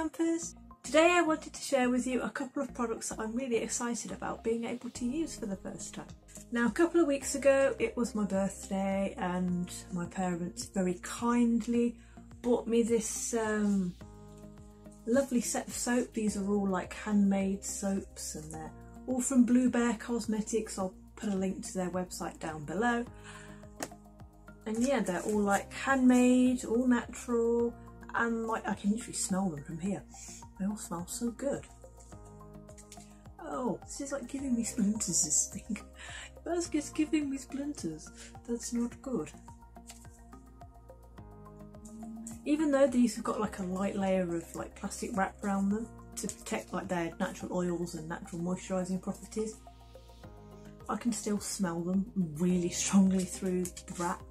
campers! Today I wanted to share with you a couple of products that I'm really excited about being able to use for the first time. Now, a couple of weeks ago it was my birthday and my parents very kindly bought me this lovely set of soap. These are all like handmade soaps and they're all from Blue Bear Cosmetics. I'll put a link to their website down below. And yeah, they're all like handmade, all natural, and like I can literally smell them from here. They all smell so good. Oh, this is like giving me splinters, this thing. That's just giving me splinters. That's not good. Even though these have got like a light layer of like plastic wrap around them to protect like their natural oils and natural moisturising properties, I can still smell them really strongly through the wrap.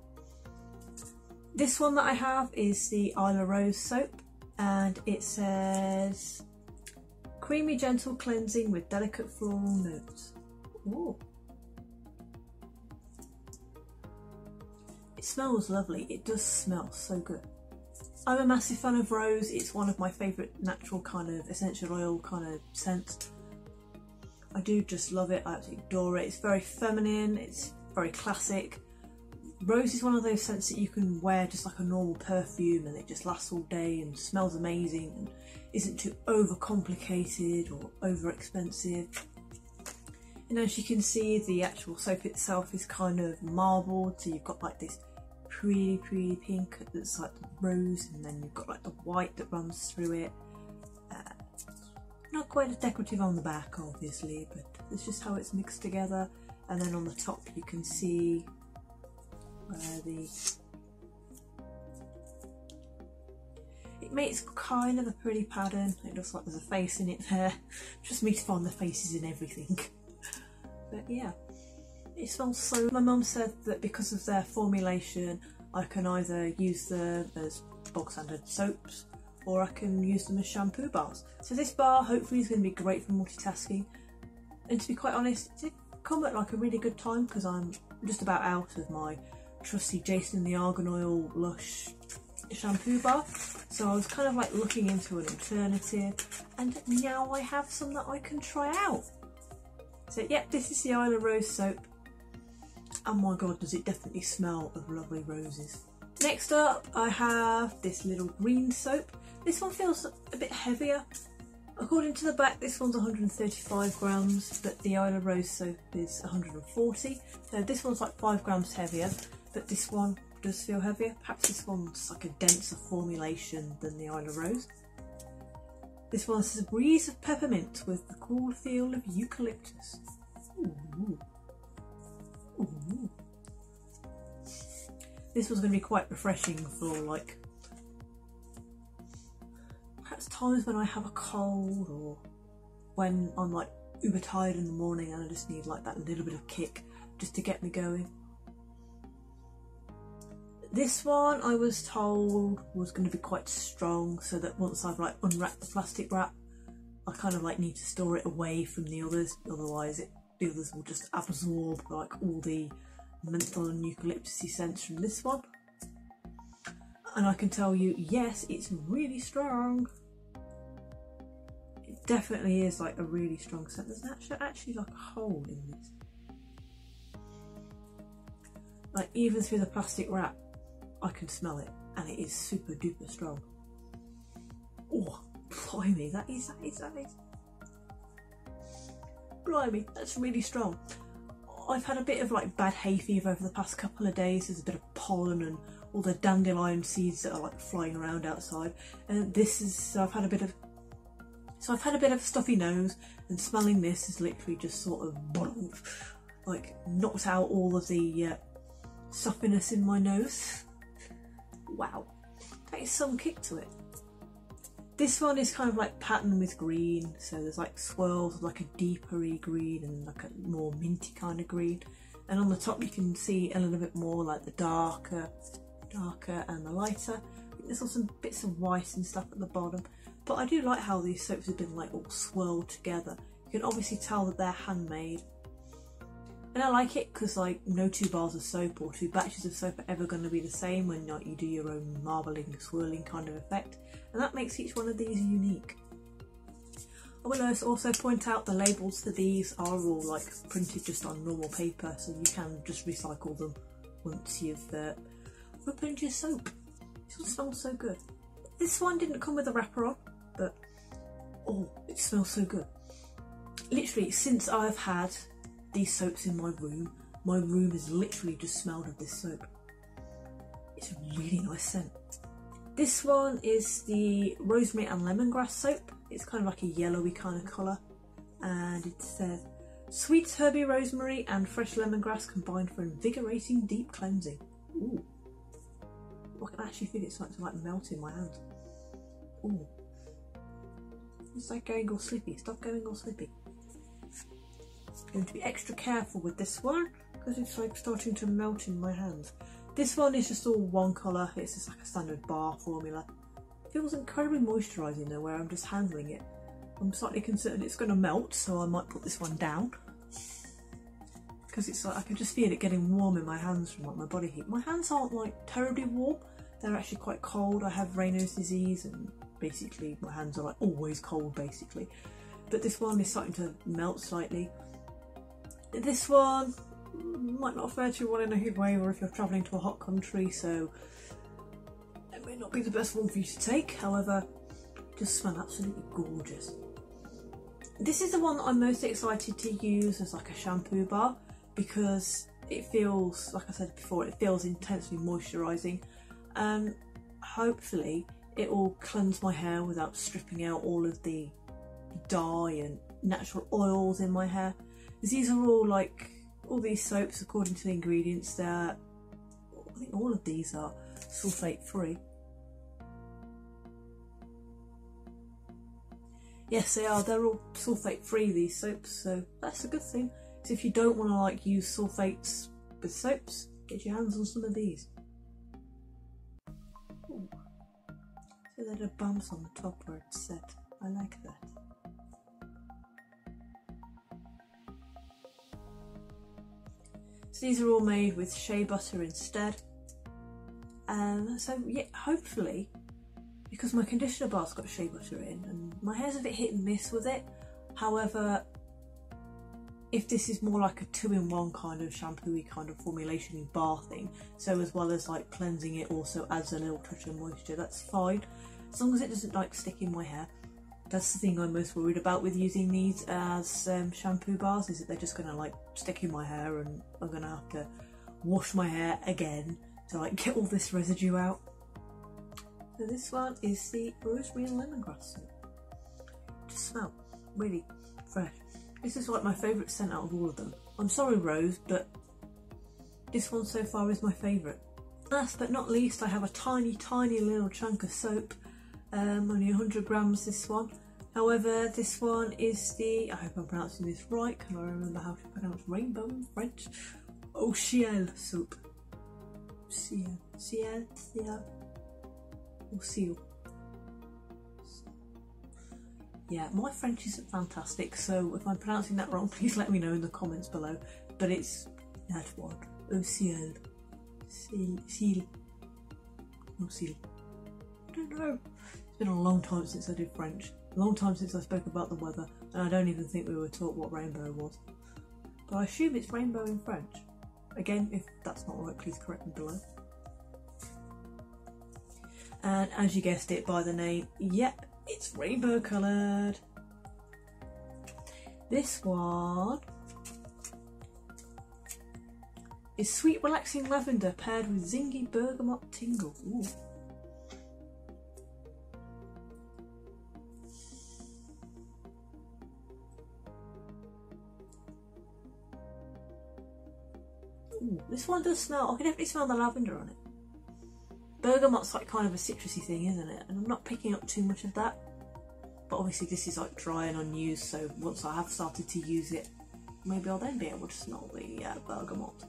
This one that I have is the Isla Rose soap, and it says creamy gentle cleansing with delicate floral notes. Ooh. It smells lovely. It does smell so good. I'm a massive fan of rose. It's one of my favourite natural kind of essential oil kind of scents. I do just love it. I absolutely adore it. It's very feminine. It's very classic. Rose is one of those scents that you can wear just like a normal perfume and it just lasts all day and smells amazing and isn't too overcomplicated or over expensive. And as you can see, the actual soap itself is kind of marbled, so you've got like this pretty pink that's like the rose, and then you've got like the white that runs through it. Not quite as decorative on the back obviously, but it's just how it's mixed together. And then on the top you can see it makes kind of a pretty pattern. It looks like there's a face in it there. Just me to find the faces in everything. But yeah, it smells so. My mum said that because of their formulation I can either use them as bog standard soaps or I can use them as shampoo bars. So this bar hopefully is going to be great for multitasking, and to be quite honest, it's come at like a really good time because I'm just about out of my trusty Jason the Argan Oil Lush shampoo bar, so I was kind of like looking into an alternative, and now I have some that I can try out. So yeah, this is the Isla Rose soap, and my god does it definitely smell of lovely roses. Next up I have this little green soap. This one feels a bit heavier. According to the back this one's 135 grams, but the Isla Rose soap is 140, so this one's like 5 grams heavier. But this one does feel heavier. Perhaps this one's like a denser formulation than the Isla Rose. This one says a breeze of peppermint with the cool feel of eucalyptus. Ooh. Ooh. This one's going to be quite refreshing for like perhaps times when I have a cold or when I'm like uber tired in the morning and I just need like that little bit of kick just to get me going. This one I was told was going to be quite strong, so that once I've like unwrapped the plastic wrap I kind of like need to store it away from the others, otherwise the others will just absorb like all the menthol and eucalyptusy scents from this one. And I can tell you, yes, it's really strong. It definitely is like a really strong scent. There's actually like a hole in this. Like even through the plastic wrap I can smell it, and it is super duper strong. Oh, blimey, that is. Blimey, that's really strong. I've had a bit of like bad hay fever over the past couple of days. There's a bit of pollen and all the dandelion seeds that are like flying around outside, and this is. So I've had a bit of stuffy nose, and smelling this has literally just sort of like knocked out all of the stuffiness in my nose. Wow, that is some kick to it. This one is kind of like patterned with green, so there's like swirls of like a deepery green and like a more minty kind of green, and on the top you can see a little bit more like the darker and the lighter. There's also some bits of white and stuff at the bottom, but I do like how these soaps have been like all swirled together. You can obviously tell that they're handmade. And I like it because like no two bars of soap or two batches of soap are ever going to be the same when like you do your own marbling, swirling kind of effect, and that makes each one of these unique. I will also point out the labels for these are all like printed just on normal paper, so you can just recycle them once you've opened your soap. This one smells so good. This one didn't come with a wrapper on, but oh, it smells so good. Literally, since I've had these soaps in my room has literally just smelled of this soap. It's a really nice scent. This one is the Rosemary and Lemongrass soap. It's kind of like a yellowy kind of colour, and it says sweet herby rosemary and fresh lemongrass combined for invigorating deep cleansing. Ooh, I can actually feel it starting to like melt in my hand. Ooh, it's like going all slippy. Stop going all slippy. Going to be extra careful with this one because it's like starting to melt in my hands. This one is just all one colour. It's just like a standard bar formula. It feels incredibly moisturising though where I'm just handling it. I'm slightly concerned it's going to melt, so I might put this one down because it's like I can just feel it getting warm in my hands from like my body heat. My hands aren't like terribly warm. They're actually quite cold. I have Raynaud's disease and basically my hands are like always cold basically. But this one is starting to melt slightly. This one might not fare too well in a heat wave or if you're travelling to a hot country, so it may not be the best one for you to take. However, it does smell absolutely gorgeous. This is the one that I'm most excited to use as like a shampoo bar because it feels, like I said before, it feels intensely moisturising, and hopefully it will cleanse my hair without stripping out all of the dye and natural oils in my hair. These are all like, all these soaps according to the ingredients, I think all of these are sulfate free. Yes they are, they're all sulfate free, these soaps, so that's a good thing. So if you don't want to like use sulfates with soaps, get your hands on some of these. Ooh. So there are bumps on the top where it's set, I like that. So these are all made with shea butter instead. So yeah, hopefully, because my conditioner bar's got shea butter in and my hair's a bit hit and miss with it. However, if this is more like a 2-in-1 kind of shampoo-y kind of formulation bar thing, so as well as like cleansing it also adds a little touch of moisture, that's fine. As long as it doesn't like stick in my hair. That's the thing I'm most worried about with using these as shampoo bars, is that they're just going to like stick in my hair and I'm going to have to wash my hair again to like get all this residue out. So this one is the Rosemary and Lemongrass soap. Just smell really fresh. This is like my favourite scent out of all of them. I'm sorry Rose, but this one so far is my favourite. Last but not least, I have a tiny little chunk of soap. Only 100 grams this one. However, this one is the, I hope I'm pronouncing this right, can I remember how to pronounce rainbow in French? Ciel soap. Ciel. Yeah, my French isn't fantastic, so if I'm pronouncing that wrong, please let me know in the comments below. But it's that one. Ciel. Ciel. I don't know. It's been a long time since I did French. A long time since I spoke about the weather, and I don't even think we were taught what rainbow was. But I assume it's rainbow in French. Again, if that's not right, please correct me below. And as you guessed it by the name, yep, it's rainbow coloured. This one is sweet relaxing lavender paired with zingy bergamot tingle. Ooh. Ooh, this one does smell, I can definitely smell the lavender on it. Bergamot's like kind of a citrusy thing, isn't it? And I'm not picking up too much of that. But obviously this is like dry and unused, so once I have started to use it, maybe I'll then be able to smell the bergamot.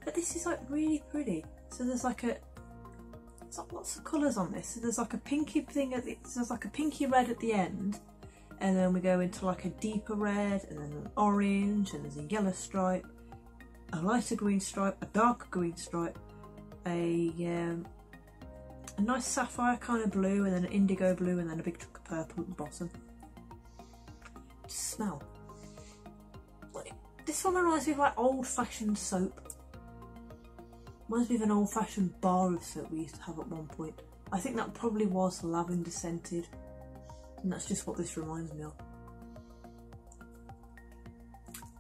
But this is like really pretty. So there's like lots of colours on this. So there's like a pinky thing there's like a pinky red at the end, and then we go into like a deeper red, and then an orange, and there's a yellow stripe, a lighter green stripe, a darker green stripe, a nice sapphire kind of blue, and then an indigo blue, and then a big chunk of purple at the bottom. Just smell. Like, this one reminds me of like old-fashioned soap. Reminds me of an old-fashioned bar of soap we used to have at one point. I think that probably was lavender scented, and that's just what this reminds me of.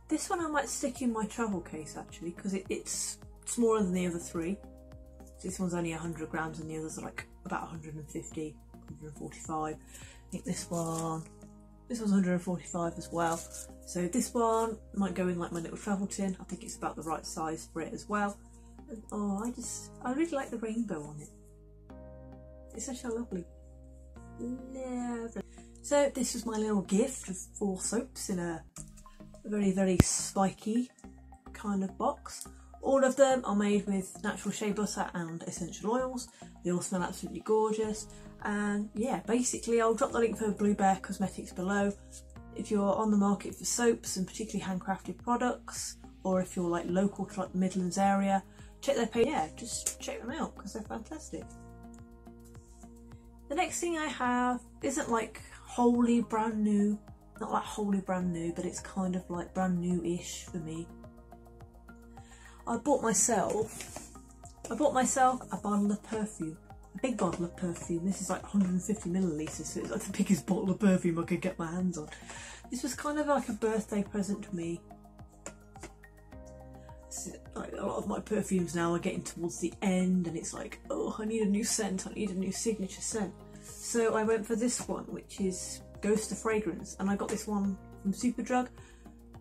This one I might stick in my travel case actually, because it's smaller than the other three. This one's only 100 grams and the others are like about 150, 145. I think this one's 145 as well. So this one might go in like my little travel tin. I think it's about the right size for it as well. And, oh, I really like the rainbow on it. It's such a lovely. So this was my little gift of 4 soaps in a very, very spiky kind of box. All of them are made with natural shea butter and essential oils. They all smell absolutely gorgeous. And yeah, basically I'll drop the link for Blue Bear Cosmetics below. If you're on the market for soaps and particularly handcrafted products, or if you're like local to like the Midlands area, check their page. Yeah, just check them out because they're fantastic. The next thing I have isn't like wholly brand new, not like wholly brand new, but it's kind of like brand new-ish for me. I bought myself a bottle of perfume, a big bottle of perfume. This is like 150 millilitres, so it's like the biggest bottle of perfume I could get my hands on. This was kind of like a birthday present to me. Like a lot of my perfumes now are getting towards the end, and it's like, oh, I need a new scent, I need a new signature scent. So I went for this one, which is Ghost of Fragrance, and I got this one from Superdrug.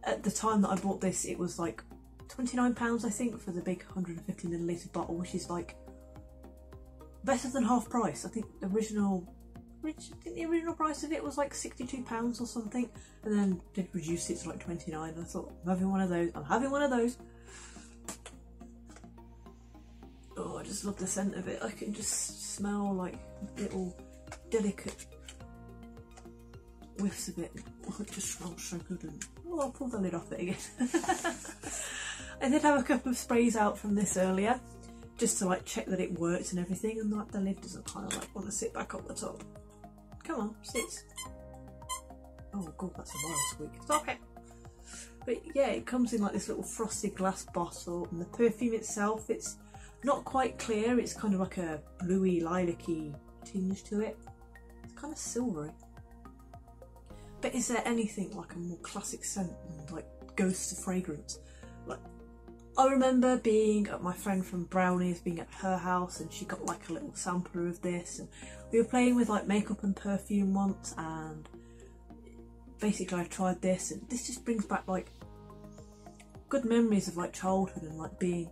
At the time that I bought this, it was like £29 I think for the big 150 millilitre bottle, which is like better than half price. I think the original price of it was like £62 or something, and then did reduce it to like 29. I thought, I'm having one of those. Oh, I just love the scent of it. I can just smell like little delicate whiffs of it. Oh, it just smells so good. And oh, I'll pull the lid off it again. I did have a couple of sprays out from this earlier, just to like check that it worked and everything, and like the lid doesn't kind of like want to sit back on the top. Come on, sit. Oh god, that's a wild squeak. Stop it. But yeah, it comes in like this little frosted glass bottle, and the perfume itself, it's not quite clear. It's kind of like a bluey, lilac-y tinge to it. It's kind of silvery. But is there anything like a more classic scent and like Ghost of Fragrance? Like, I remember being at my friend from Brownies, being at her house, and she got like a little sampler of this, and we were playing with like makeup and perfume once, and basically I tried this, and this just brings back like good memories of like childhood and like being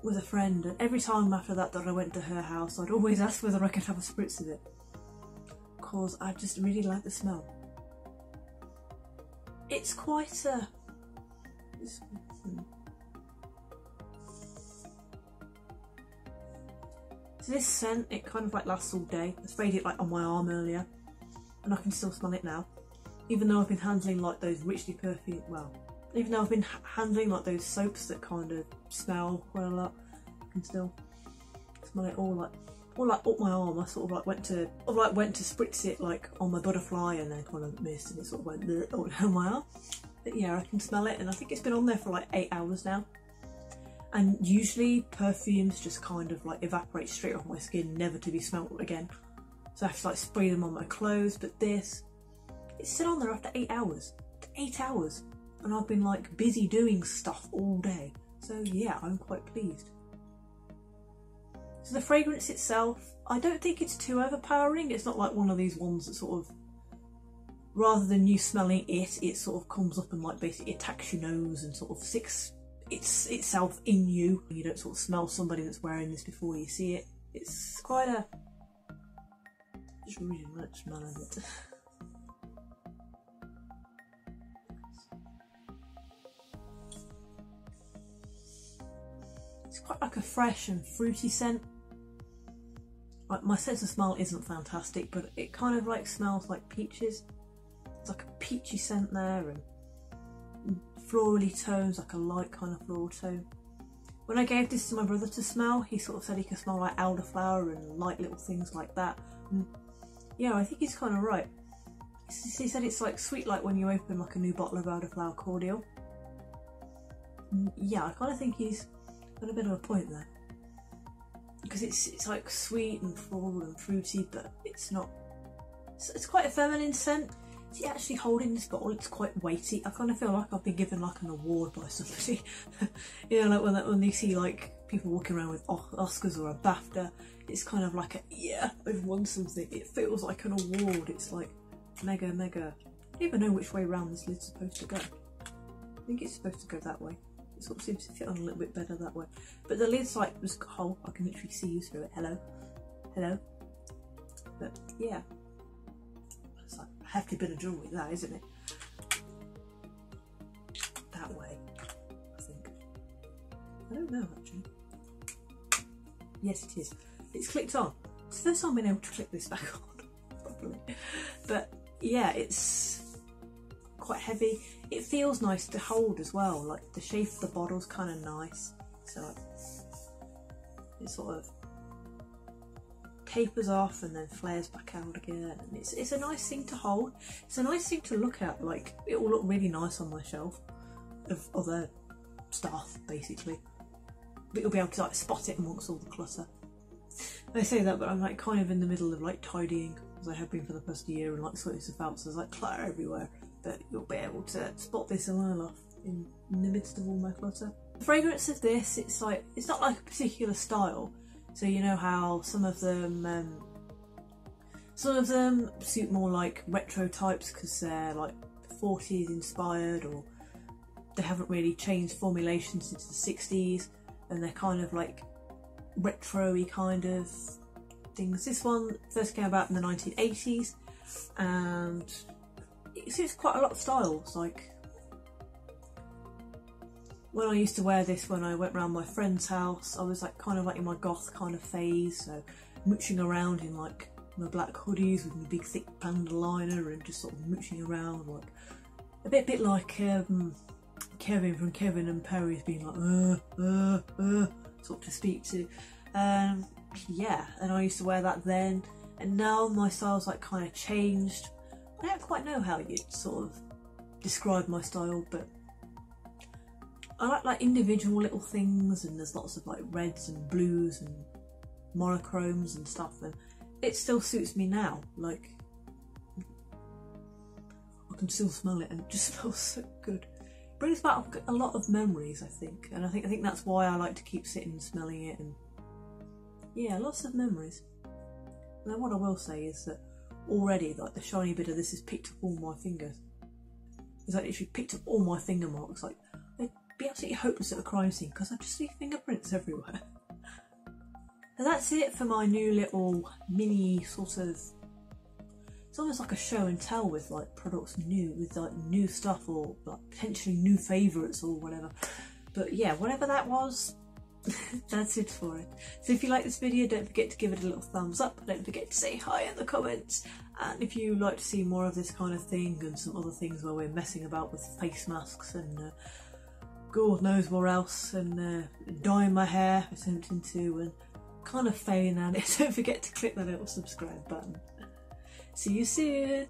with a friend. And every time after that I went to her house, I'd always ask whether I could have a spritz of it, because I just really like the smell. It's quite a... So this scent, it kind of like lasts all day. I sprayed it like on my arm earlier, and I can still smell it now. Even though I've been handling like those richly perfumed, even though I've been handling like those soaps that kind of smell quite a lot, I can still smell it all up my arm. I sort of like went to spritz it like on my butterfly, and then kind of missed, and it sort of went all down my arm. But yeah, I can smell it, and I think it's been on there for like 8 hours now. And usually perfumes just kind of like evaporate straight off my skin, never to be smelt again. So I have to like spray them on my clothes, but this, it's still on there after 8 hours. 8 hours. And I've been like busy doing stuff all day. So yeah, I'm quite pleased. So the fragrance itself, I don't think it's too overpowering. It's not like one of these ones that sort of, rather than you smelling it, it sort of comes up and like basically attacks your nose and sort of sticks itself in you. You don't sort of smell somebody that's wearing this before you see it. It's quite a, just really like the smell of it. It's quite like a fresh and fruity scent. Like, my sense of smell isn't fantastic, but it kind of like smells like peaches. It's like a peachy scent there, and florally tones, like a light kind of floral tone. When I gave this to my brother to smell, he sort of said he could smell like elderflower and light little things like that. And yeah, I think he's kind of right. He said it's like sweet, like when you open like a new bottle of elderflower cordial. And yeah, I kind of think he's got a bit of a point there, because it's like sweet and floral and fruity, but it's not. It's quite a feminine scent. See, actually holding this bottle, it's quite weighty. I kind of feel like I've been given like an award by somebody. You know, like when they see like people walking around with Oscars or a BAFTA, it's kind of like a, yeah, I've won something. It feels like an award. It's like mega. I don't even know which way around this lid's supposed to go. I think it's supposed to go that way. It sort of seems to fit on a little bit better that way. But the lid's like just got a hole. I can literally see you through it. Hello. But yeah. It's like a hefty bit of jewellery, that, isn't it? That way, I think. I don't know, actually. Yes, it is. It's clicked on. It's the first time I've been able to click this back on properly. But yeah, it's quite heavy. It feels nice to hold as well. Like the shape of the bottle's kind of nice. So like, it sort of tapers off and then flares back out again, and it's a nice thing to hold. It's a nice thing to look at. Like, it will look really nice on my shelf of other stuff, basically, but you'll be able to like spot it amongst all the clutter. I say that, but I'm like kind of in the middle of like tidying, as I have been for the past year, and like sorting stuff out, so there's like clutter everywhere, but you'll be able to spot this a mile off in the midst of all my clutter. The fragrance of this, it's like, it's not like a particular style. So you know how some of them suit more like retro types because they're like 40s inspired, or they haven't really changed formulation since the 60s, and they're kind of like retro-y kind of things. This one first came about in the 1980s, and it suits quite a lot of styles. Like, when I used to wear this when I went round my friend's house, I was like kind of like in my goth kind of phase, so mooching around in like my black hoodies with my big thick panda liner and just sort of mooching around, like a bit like Kevin from Kevin and Perry's being like sort of to speak to. Yeah, and I used to wear that then, and now my style's like kind of changed. I don't quite know how you'd sort of describe my style, but I like individual little things, and there's lots of like reds and blues and monochromes and stuff, and it still suits me now. Like, I can still smell it and it just smells so good. It brings back a lot of memories, I think, and I think that's why I like to keep sitting and smelling it, and yeah, lots of memories. And then what I will say is that already, like, the shiny bit of this has picked up all my fingers. It's like literally picked up all my finger marks. Like, I'd be absolutely hopeless at a crime scene because I just see fingerprints everywhere. And that's it for my new little mini sort of, it's almost like a show and tell with like products new, with like new stuff, or like potentially new favourites or whatever. But yeah, whatever that was, that's it for it. So if you like this video, don't forget to give it a little thumbs up. Don't forget to say hi in the comments. And if you like to see more of this kind of thing and some other things where we're messing about with face masks and God knows what else, and dyeing my hair, attempting to, and kind of failing at it, don't forget to click that little subscribe button. See you soon!